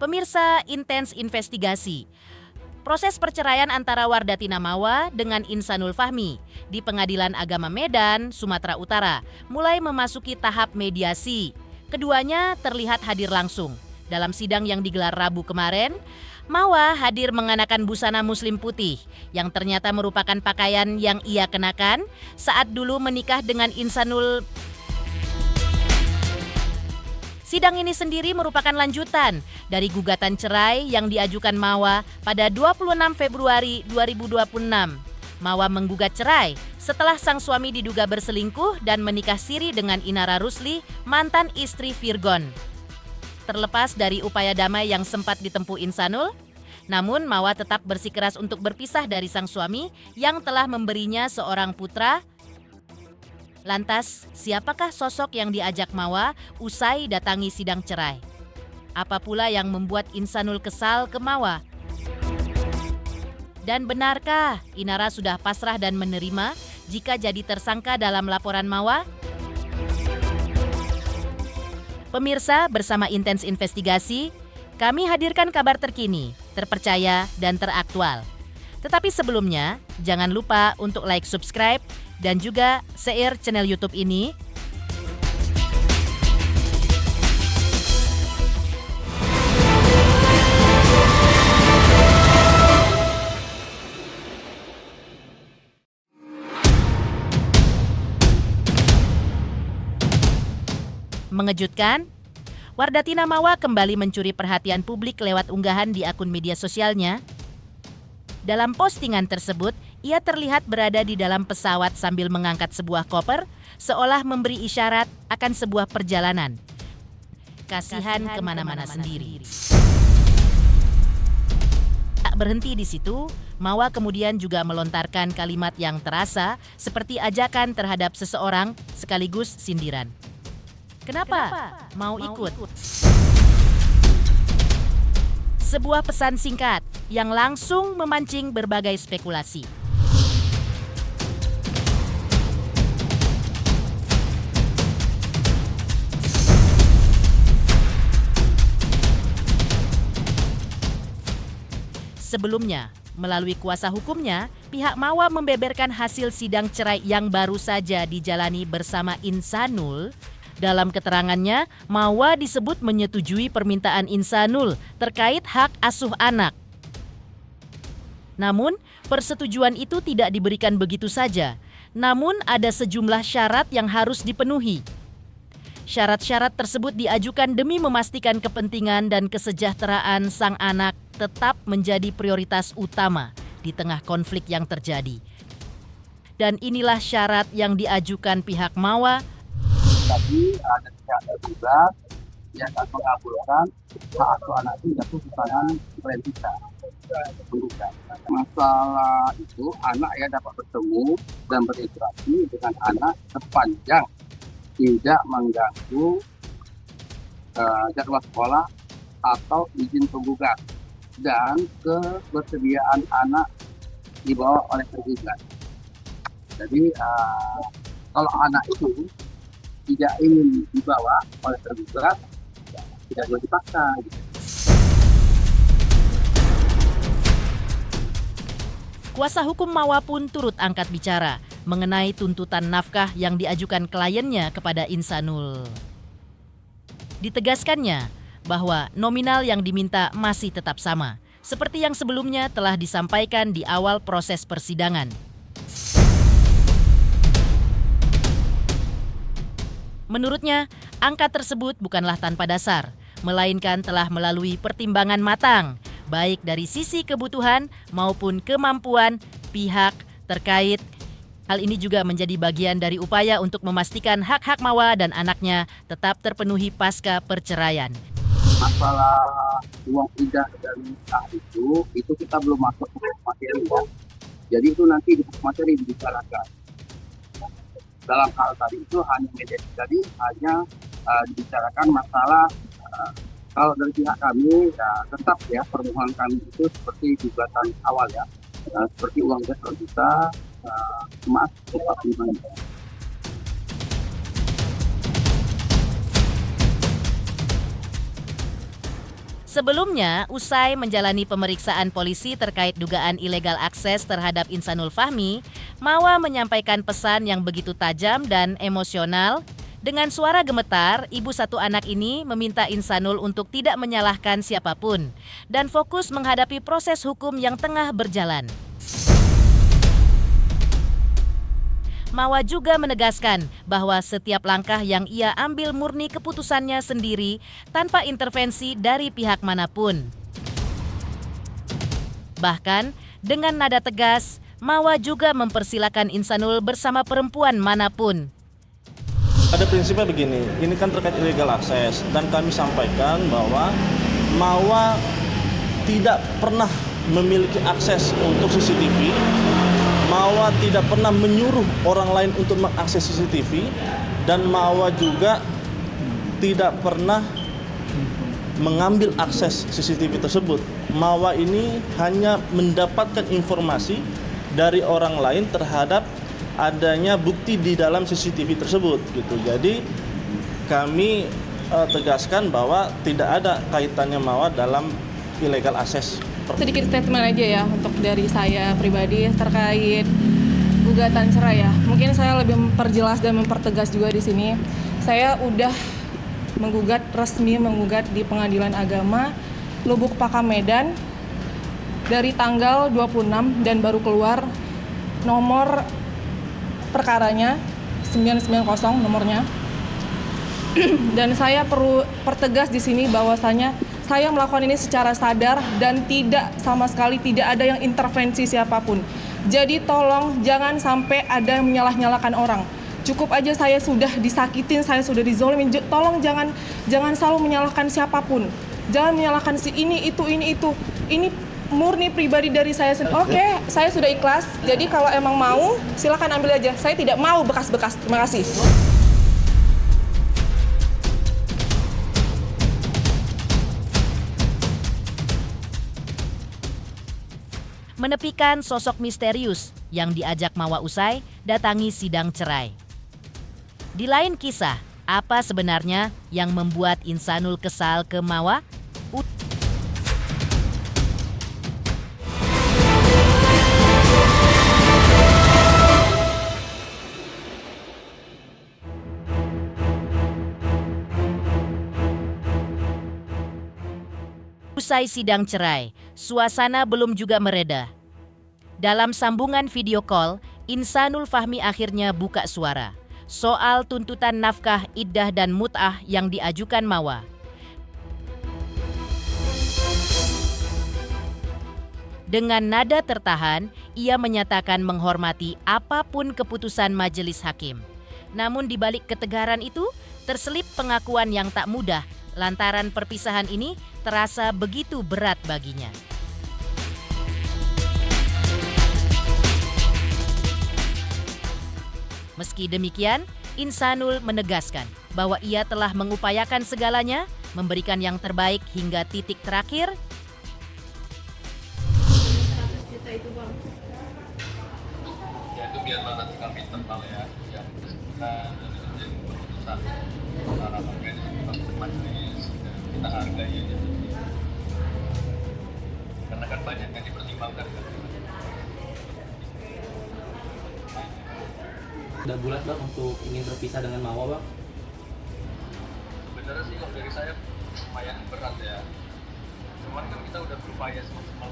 Pemirsa, intens investigasi. Proses perceraian antara Wardatina Mawa dengan Insanul Fahmi di Pengadilan Agama Medan, Sumatera Utara mulai memasuki tahap mediasi. Keduanya terlihat hadir langsung. Dalam sidang yang digelar Rabu kemarin, Mawa hadir mengenakan busana muslim putih yang ternyata merupakan pakaian yang ia kenakan saat dulu menikah dengan Insanul. Sidang ini sendiri merupakan lanjutan dari gugatan cerai yang diajukan Mawa pada 26 Februari 2026. Mawa menggugat cerai setelah sang suami diduga berselingkuh dan menikah siri dengan Inara Rusli, mantan istri Virgon. Terlepas dari upaya damai yang sempat ditempuh Insanul, namun Mawa tetap bersikeras untuk berpisah dari sang suami yang telah memberinya seorang putra. Lantas, siapakah sosok yang diajak Mawa usai datangi sidang cerai? Apa pula yang membuat Insanul kesal ke Mawa? Dan benarkah Inara sudah pasrah dan menerima jika jadi tersangka dalam laporan Mawa? Pemirsa, bersama Intens Investigasi, kami hadirkan kabar terkini, terpercaya, dan teraktual. Tetapi sebelumnya, jangan lupa untuk like, subscribe, dan juga share channel YouTube ini. Mengejutkan, Wardatina Mawa kembali mencuri perhatian publik lewat unggahan di akun media sosialnya. Dalam postingan tersebut, ia terlihat berada di dalam pesawat sambil mengangkat sebuah koper, seolah memberi isyarat akan sebuah perjalanan. Kasihan kemana-mana sendiri. Tak berhenti di situ, Mawa kemudian juga melontarkan kalimat yang terasa seperti ajakan terhadap seseorang sekaligus sindiran. Kenapa? Mau ikut? Sebuah pesan singkat yang langsung memancing berbagai spekulasi. Sebelumnya, melalui kuasa hukumnya, pihak Mawa membeberkan hasil sidang cerai yang baru saja dijalani bersama Insanul. Dalam keterangannya, Mawa disebut menyetujui permintaan Insanul terkait hak asuh anak. Namun, persetujuan itu tidak diberikan begitu saja. Namun, ada sejumlah syarat yang harus dipenuhi. Syarat-syarat tersebut diajukan demi memastikan kepentingan dan kesejahteraan sang anak tetap menjadi prioritas utama di tengah konflik yang terjadi. Dan inilah syarat yang diajukan pihak Mawa. Tapi ada pihak tergugat yang akan mengabulkan hak asuh anak itu jatuh di tangan klien kita. Masalah itu anak ya dapat bertemu dan berinteraksi dengan anak sepanjang tidak mengganggu jadwal sekolah atau izin penggugat dan kebersediaan anak dibawa oleh tergugat. Jadi kalau anak itu tidak ingin dibawa oleh tergugat, tidak boleh dipaksa. Kuasa hukum Mawa pun turut angkat bicara mengenai tuntutan nafkah yang diajukan kliennya kepada Insanul. Ditegaskannya bahwa nominal yang diminta masih tetap sama, seperti yang sebelumnya telah disampaikan di awal proses persidangan. Menurutnya, angka tersebut bukanlah tanpa dasar, melainkan telah melalui pertimbangan matang, baik dari sisi kebutuhan maupun kemampuan pihak terkait. Hal ini juga menjadi bagian dari upaya untuk memastikan hak-hak Mawa dan anaknya tetap terpenuhi pasca perceraian. Masalah uang idah dan nikah itu kita belum masuk ke materi ya. Jadi itu nanti di materi dibicarakan. Dalam hal tadi itu hanya mediasi tadi hanya dibicarakan masalah kalau dari pihak kami ya tetap ya permohonan kami itu seperti gugatan awal ya, seperti uang gas kita emas 45 juta. Sebelumnya, usai menjalani pemeriksaan polisi terkait dugaan ilegal akses terhadap Insanul Fahmi, Mawa menyampaikan pesan yang begitu tajam dan emosional. Dengan suara gemetar, ibu satu anak ini meminta Insanul untuk tidak menyalahkan siapapun dan fokus menghadapi proses hukum yang tengah berjalan. Mawa juga menegaskan bahwa setiap langkah yang ia ambil murni keputusannya sendiri tanpa intervensi dari pihak manapun. Bahkan, dengan nada tegas, Mawa juga mempersilakan Insanul bersama perempuan manapun. Ada prinsipnya begini, ini kan terkait illegal akses dan kami sampaikan bahwa Mawa tidak pernah memiliki akses untuk CCTV. Mawa tidak pernah menyuruh orang lain untuk mengakses CCTV dan Mawa juga tidak pernah mengambil akses CCTV tersebut. Mawa ini hanya mendapatkan informasi dari orang lain terhadap adanya bukti di dalam CCTV tersebut gitu. Jadi kami tegaskan bahwa tidak ada kaitannya Mawa dalam illegal access. Sedikit statement aja ya untuk dari saya pribadi terkait gugatan cerai ya. Mungkin saya lebih memperjelas dan mempertegas juga di sini. Saya udah resmi menggugat di Pengadilan Agama Lubuk Pakam Medan dari tanggal 26 dan baru keluar nomor perkaranya 990 nomornya. Dan saya perlu pertegas di sini bahwasanya saya melakukan ini secara sadar dan sama sekali tidak ada yang intervensi siapapun. Jadi tolong jangan sampai ada yang menyalah-nyalakan orang. Cukup aja saya sudah disakitin, saya sudah dizolimin. Tolong jangan selalu menyalahkan siapapun. Jangan menyalahkan si ini itu. Ini murni pribadi dari saya sendiri. Oke, saya sudah ikhlas. Jadi kalau emang mau, silakan ambil aja. Saya tidak mau bekas-bekas. Terima kasih. Menepikan sosok misterius yang diajak Mawa usai datangi sidang cerai. Di lain kisah, apa sebenarnya yang membuat Insanul kesal ke Mawa? Usai sidang cerai, suasana belum juga mereda. Dalam sambungan video call, Insanul Fahmi akhirnya buka suara soal tuntutan nafkah iddah dan mut'ah yang diajukan Mawa. Dengan nada tertahan, ia menyatakan menghormati apapun keputusan majelis hakim. Namun di balik ketegaran itu, terselip pengakuan yang tak mudah lantaran perpisahan ini terasa begitu berat baginya. Meski demikian, Insanul menegaskan bahwa ia telah mengupayakan segalanya, memberikan yang terbaik hingga titik terakhir. Ya itu biarlah nanti kami tentang ya yang bersangkutan dan menjadi keputusan terkait dengan majelis, kita hargai aja. Karena kan banyak yang dipertimbangkan kan. Udah bulat Bang untuk ingin terpisah dengan Mawa Bang? Sebenarnya sih kalau dari saya lumayan berat ya. Cuman kan kita udah berupaya semaksimal.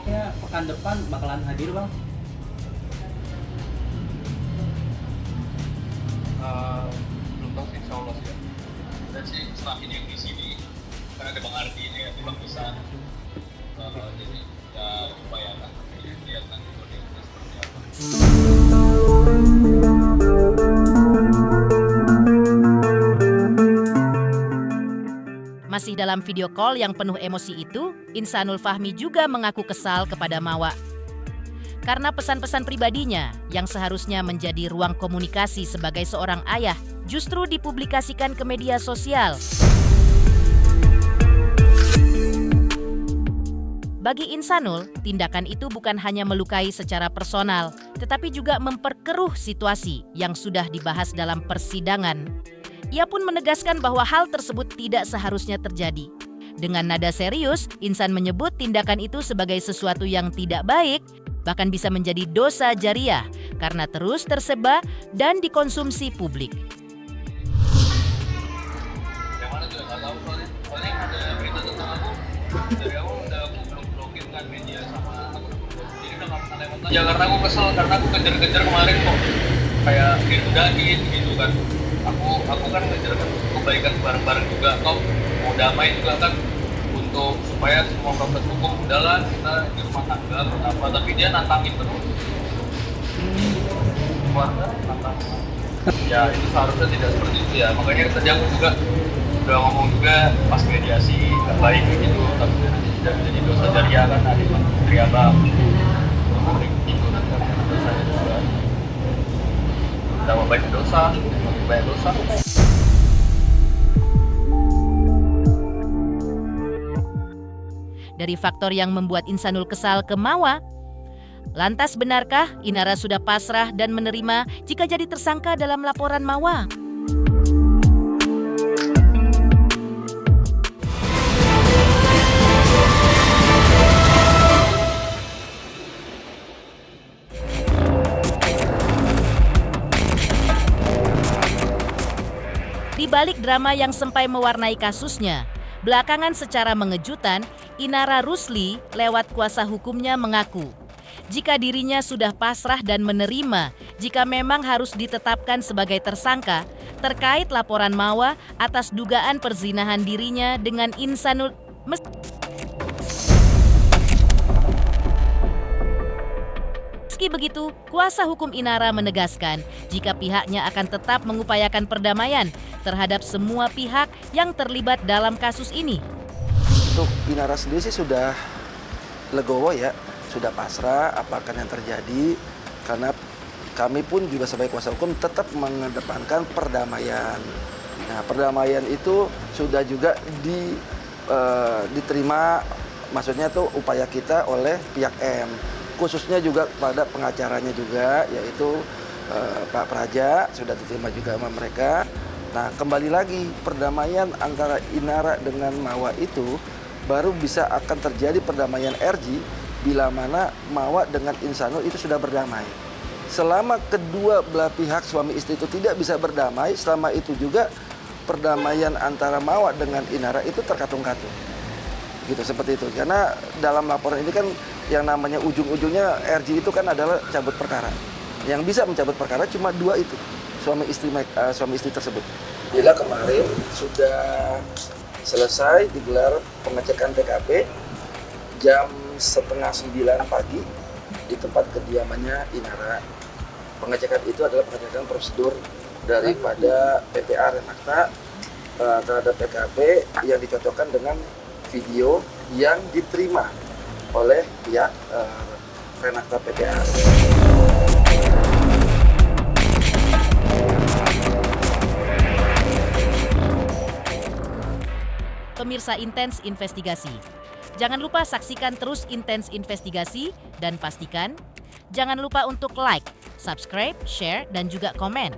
Ya pekan depan bakalan hadir Bang? Belum tahu sih, insya Allah sih ya. Dan sih setelah ini yang di sini kan ada Bang Ardi ini, ada Bang Isan. Jadi ya upayakan lihat nanti kondisinya seperti apa. Masih dalam video call yang penuh emosi itu, Insanul Fahmi juga mengaku kesal kepada Mawa. Karena pesan-pesan pribadinya yang seharusnya menjadi ruang komunikasi sebagai seorang ayah justru dipublikasikan ke media sosial. Bagi Insanul, tindakan itu bukan hanya melukai secara personal, tetapi juga memperkeruh situasi yang sudah dibahas dalam persidangan. Ia pun menegaskan bahwa hal tersebut tidak seharusnya terjadi. Dengan nada serius, Insan menyebut tindakan itu sebagai sesuatu yang tidak baik, bahkan bisa menjadi dosa jariah karena terus tersebar dan dikonsumsi publik. Yang mana juga nggak tahu soalnya ada berita tentang aku dari awal udah aku blokir kan media sama aku, jadi udah nggak pernah lewat lagi. Ya karena aku kesel karena aku kejar-kejar kemarin kok kayak diudahin gitu kan. Aku kan ngejar kan kebaikan bareng-bareng juga, kok mau damai juga kan untuk supaya semua proses hukum udahlah kita di rumah tangga apa, tapi dia nantangin terus keluarga nantangin. Ya itu seharusnya tidak seperti itu ya, makanya tadi aku juga udah ngomong juga pas mediasi nggak baik gitu, tapi tidak menjadi dosa jariah kan, ada menteri abang itu nanti ada dosanya juga, tambah banyak dosa, makin banyak dosa. Dari faktor yang membuat Insanul kesal ke Mawa, lantas benarkah Inara sudah pasrah dan menerima jika jadi tersangka dalam laporan Mawa? Di balik drama yang sampai mewarnai kasusnya, belakangan secara mengejutkan, Inara Rusli lewat kuasa hukumnya mengaku jika dirinya sudah pasrah dan menerima jika memang harus ditetapkan sebagai tersangka terkait laporan Mawa atas dugaan perzinahan dirinya dengan Insanul. Meski begitu, kuasa hukum Inara menegaskan jika pihaknya akan tetap mengupayakan perdamaian terhadap semua pihak yang terlibat dalam kasus ini. Untuk Inara sendiri sih sudah legowo ya, sudah pasrah apakan yang terjadi, karena kami pun juga sebagai kuasa hukum tetap mengedepankan perdamaian. Nah, perdamaian itu sudah juga diterima, maksudnya tuh upaya kita oleh pihak M. Khususnya juga pada pengacaranya juga, yaitu Pak Praja sudah diterima juga sama mereka. Nah, kembali lagi perdamaian antara Inara dengan Mawa itu baru bisa akan terjadi perdamaian RG bila mana Mawa dengan Insanul itu sudah berdamai. Selama kedua belah pihak suami istri itu tidak bisa berdamai, selama itu juga perdamaian antara Mawa dengan Inara itu terkatung-katung. Gitu, seperti itu. Karena dalam laporan ini kan yang namanya ujung-ujungnya RG itu kan adalah cabut perkara. Yang bisa mencabut perkara cuma dua itu, suami istri tersebut. Bila kemarin sudah selesai digelar pengecekan TKP jam 8:30 pagi di tempat kediamannya Inara. Pengecekan itu adalah pengecekan prosedur daripada PPA Renakta terhadap TKP yang dicocokkan dengan video yang diterima oleh pihak Renakta PPA. Pemirsa Intens Investigasi, jangan lupa saksikan terus Intens Investigasi dan pastikan jangan lupa untuk like, subscribe, share, dan juga komen.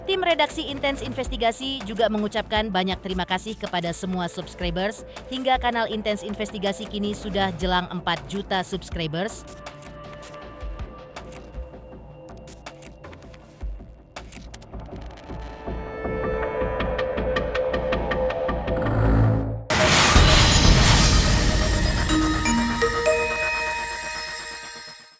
Tim redaksi Intens Investigasi juga mengucapkan banyak terima kasih kepada semua subscribers hingga kanal Intens Investigasi kini sudah jelang 4 juta subscribers.